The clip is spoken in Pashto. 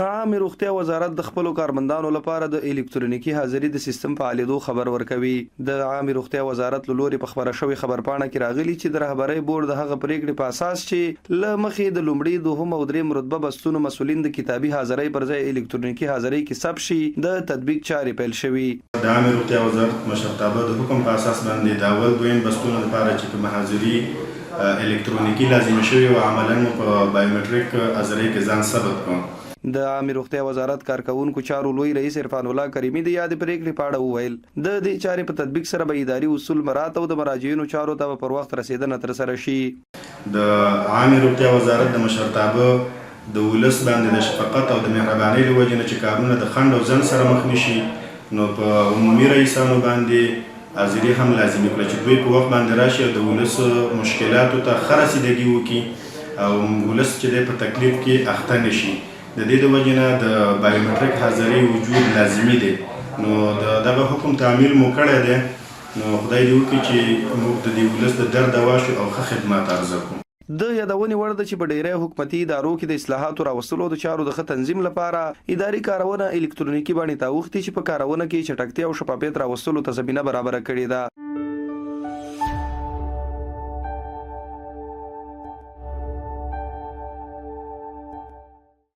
عامه روغتیا وزارت د خپل کارمندانو لپاره د الکترونیکی حاضری د سیستم فعالیدو خبر ورکوي. د عامه روغتیا وزارت له لوري په خبره شوی خبرپاڼه کې راغلي چې د رهبرۍ بورډ د هغه پریکړې په اساس چې له مخې د لومړي دوهم او دریم رتبه بستونو مسولین د کتابي حاضری پر ځای الکترونیکی حاضری کې ثبت شي د تطبیق چارې پیل شوي. د عامه روغتیا وزارت مشرتابه د حکم په اساس باندې د اول دویم بستونو لپاره چې کوم حاضری الکترونیکی لازم شوی او عملاً په بایومټریک حاضری کې ځان ثبت کړ. د عامه روغتیا وزارت کارکونکو چارو لوی رئیس عرفان الله کریمی د یاد پریکړې په اړه وویل د دې چارې په تطبیق سره به اداري اصول مراعات او د مراجعینو چارو ته پر وخت رسیدنه ترسره شي. د عامه روغتیا وزارت د مشرتابه د ولس باندې د شفقت او د مهربانۍ له وجې نه چې کارونه د خنډ او ځنډ سره مخ نشي نو په عمومي رئیسانو باندې حاضري هم لازمي کړه چې دوی په وخت باندې راشي او د ولس مشکلاتو ته ښه رسیدګي وکړي او ولس چې دی په تکلیف کې اخته نشي. د دې د وجې نه د بایومټریک حاضري وجود لازمي دی. نو دغه حکم تعمیل مو کړی دی. نو خدای دې وکړي چې موږ د دې ولس د درد دوا شو او ښه خدمات عرضه کړو. د یادونې وړ ده چې په ډیری حکومتي ادارو کې د اصلاحاتو راوستلو د چارو د ښه تنظیم لپاره اداري کارونه الکترونیکي بڼې ته اوښتي چې په کارونه کې چټکتیا او شفافیت راوستلو ته زمینه برابره کړې ده.